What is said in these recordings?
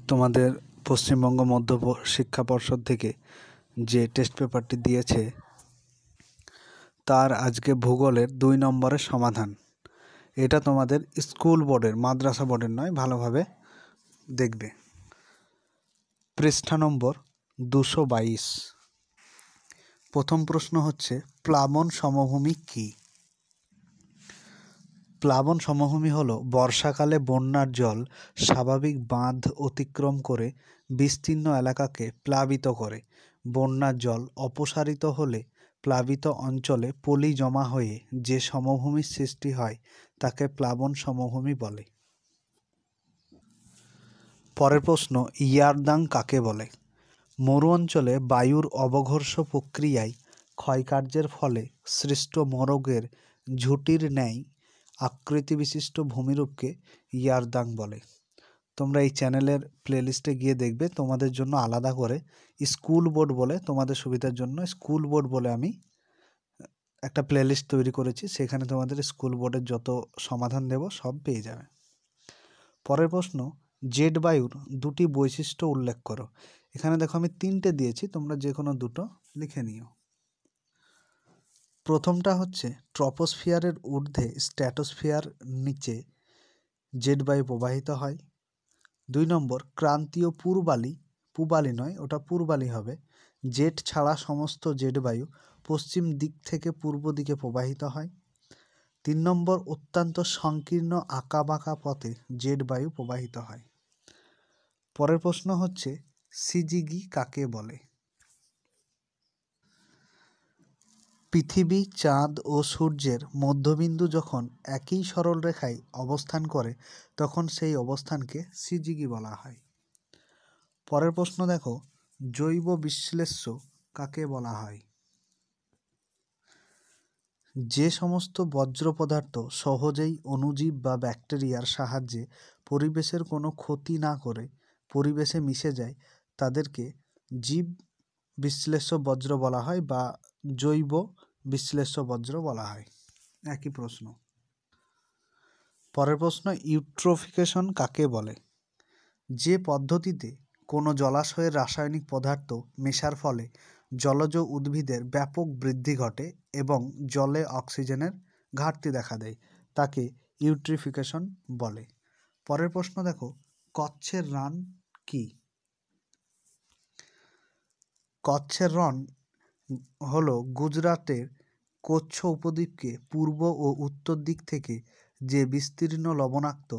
তোমাদের পশ্চিমবঙ্গ মধ্য শিক্ষা পর্ষদ থেকে যে টেস্ট পেপারটি দিয়েছে তার আজকে ভূগোলের 2 নম্বরের সমাধান। এটা তোমাদের স্কুল বোর্ডের, মাদ্রাসা বোর্ডের নয়, ভালোভাবে দেখবে। পৃষ্ঠা নম্বর 222। প্রথম প্রশ্ন হচ্ছে, প্লাবন সমভূমি কি? প্লাবন সমভূমি হলো বর্ষাকালে বন্যার জল স্বাভাবিক বাঁধ অতিক্রম করে বিস্তীর্ণ এলাকাকে প্লাবিত করে। বন্যার জল অপসারিত হলে প্লাবিত অঞ্চলে পলি জমা হয়ে যে সমভূমির সৃষ্টি হয় তাকে প্লাবন সমভূমি বলে। পরের প্রশ্ন, ইয়ারদাং কাকে বলে? মরু অঞ্চলে বায়ুর অবঘর্ষ প্রক্রিয়ায় ক্ষয়কার্যের ফলে সৃষ্ট মরগের ঝুঁটির ন্যায় আকৃতি বিশিষ্ট ভূমিরূপকে ইয়ারদাং বলে। তোমরা এই চ্যানেলের প্লেলিস্টে গিয়ে দেখবে, তোমাদের জন্য আলাদা করে স্কুল বোর্ড বলে, তোমাদের সুবিধার জন্য স্কুল বোর্ড বলে আমি একটা প্লেলিস্ট তৈরি করেছি। সেখানে তোমাদের স্কুল বোর্ডের যত সমাধান দেব সব পেয়ে যাবে। পরের প্রশ্ন, জেড বায়ুর 2টি বৈশিষ্ট্য উল্লেখ করো। এখানে দেখো আমি 3টে দিয়েছি, তোমরা যে কোনো 2টো লিখে নিও। প্রথমটা হচ্ছে ট্রপোস্ফিয়ারের ঊর্ধ্বে স্ট্র্যাটোস্ফিয়ার নিচে জেড বায়ু প্রবাহিত হয়। 2 নম্বর, ক্রান্তীয় পূবালি নয়, ওটা পূর্বালি হবে। জেট ছাড়া সমস্ত জেড বায়ু পশ্চিম দিক থেকে পূর্ব দিকে প্রবাহিত হয়। 3 নম্বর, অত্যন্ত সংকীর্ণ আঁকাবাঁকা পথে জেড বায়ু প্রবাহিত হয়। পরের প্রশ্ন হচ্ছে, সিজিগি কাকে বলে? পৃথিবী, চাঁদ ও সূর্যের মধ্যবিন্দু যখন একই সরলরেখায় অবস্থান করে তখন সেই অবস্থানকে সিজিগি বলা হয়। পরের প্রশ্ন দেখো, জৈব বিশ্লেষ্য কাকে বলা হয়? যে সমস্ত বজ্র পদার্থ সহজেই অণুজীব বা ব্যাকটেরিয়ার সাহায্যে পরিবেশের কোনো ক্ষতি না করে পরিবেশে মিশে যায় তাদেরকে জীব বিশ্লেষ্য বজ্র বলা হয় বা জৈব বিশ্লেষ্য বজ্র বলা হয়। একই প্রশ্ন। পরের প্রশ্ন, ইউট্রোফিকেশন কাকে বলে? যে পদ্ধতিতে কোনো জলাশয়ের রাসায়নিক পদার্থ মেশার ফলে জলজ উদ্ভিদের ব্যাপক বৃদ্ধি ঘটে এবং জলে অক্সিজেনের ঘাটতি দেখা দেয় তাকে ইউট্রিফিকেশন বলে। পরের প্রশ্ন দেখো, কচ্ছের রণ কি? কচ্ছের রণ হলো গুজরাটের কচ্ছ উপদ্বীপকে পূর্ব ও উত্তর দিক থেকে যে বিস্তীর্ণ লবণাক্ত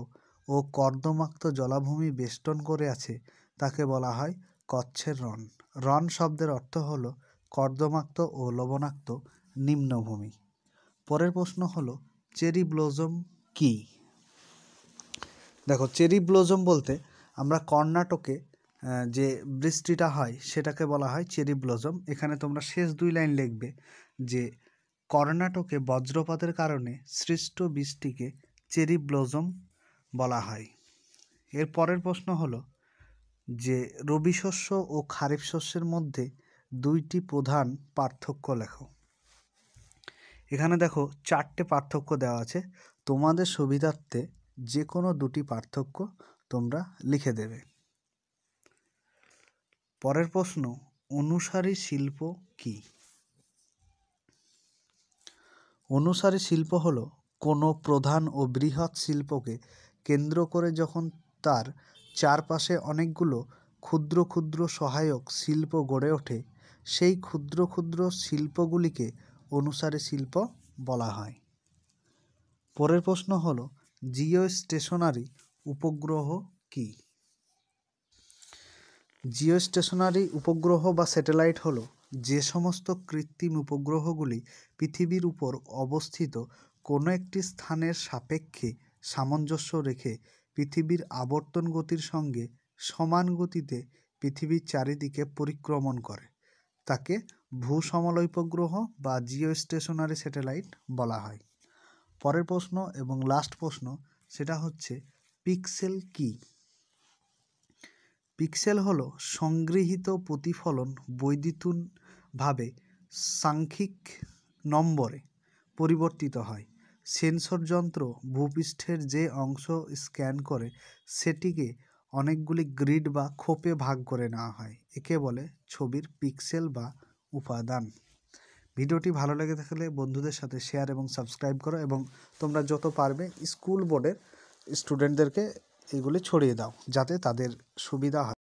ও কর্দমাক্ত জলাভূমি বেষ্টন করে আছে তাকে বলা হয় কচ্ছের রণ। রণ শব্দের অর্থ হলো কর্দমাক্ত ও লবণাক্ত নিম্নভূমি। পরের প্রশ্ন হলো, চেরি ব্লসম কি? দেখো, চেরি ব্লসম বলতে আমরা কর্ণাটকে যে বৃষ্টিটা হয় সেটাকে বলা হয় চেরি ব্লসম। এখানে তোমরা শেষ 2 লাইন লিখবে যে কর্ণাটকে বজ্রপাতের কারণে সৃষ্ট বৃষ্টিকে চেরি ব্লসম বলা হয়। এর পরের প্রশ্ন হলো যে রবি শস্য ও খারিফ শস্যের মধ্যে 2টি প্রধান পার্থক্য লেখো। এখানে দেখো 4টে পার্থক্য দেওয়া আছে, তোমাদের সুবিধার্থে যে কোনো 2টি পার্থক্য তোমরা লিখে দেবে। পরের প্রশ্ন, অনুসারী শিল্প কি? অনুসারী শিল্প হলো কোনো প্রধান ও বৃহৎ শিল্পকে কেন্দ্র করে যখন তার চারপাশে অনেকগুলো ক্ষুদ্র ক্ষুদ্র সহায়ক শিল্প গড়ে ওঠে সেই ক্ষুদ্র ক্ষুদ্র শিল্পগুলিকে অনুসারী শিল্প বলা হয়। পরের প্রশ্ন হলো, জিও স্টেশনারি উপগ্রহ কি? জিও স্টেশনারি উপগ্রহ বা স্যাটেলাইট হলো যে সমস্ত কৃত্রিম উপগ্রহগুলি পৃথিবীর উপর অবস্থিত কোনো একটি স্থানের সাপেক্ষে সামঞ্জস্য রেখে পৃথিবীর আবর্তন গতির সঙ্গে সমান গতিতে পৃথিবীর চারিদিকে পরিক্রমণ করে তাকে ভূসমলয় উপগ্রহ বা জিও স্টেশনারি স্যাটেলাইট বলা হয়। পরের প্রশ্ন এবং লাস্ট প্রশ্ন, সেটা হচ্ছে পিক্সেল কি? পিক্সেল হলো সংগৃহীত প্রতিফলন বৈদ্যুতিনভাবে সাংখ্যিক নম্বরে পরিবর্তিত হয়। সেন্সর যন্ত্র ভূপৃষ্ঠের যে অংশ স্ক্যান করে সেটিকে অনেকগুলি গ্রিড বা খোপে ভাগ করে নেওয়া হয়। একে বলে ছবির পিক্সেল বা উপাদান। ভিডিওটি ভালো লেগে থাকলে বন্ধুদের সাথে শেয়ার এবং সাবস্ক্রাইব করো, এবং তোমরা যত পারবে স্কুল বোর্ডের স্টুডেন্টদেরকে এগুলি ছড়িয়ে দাও, যাতে তাদের সুবিধা হয়।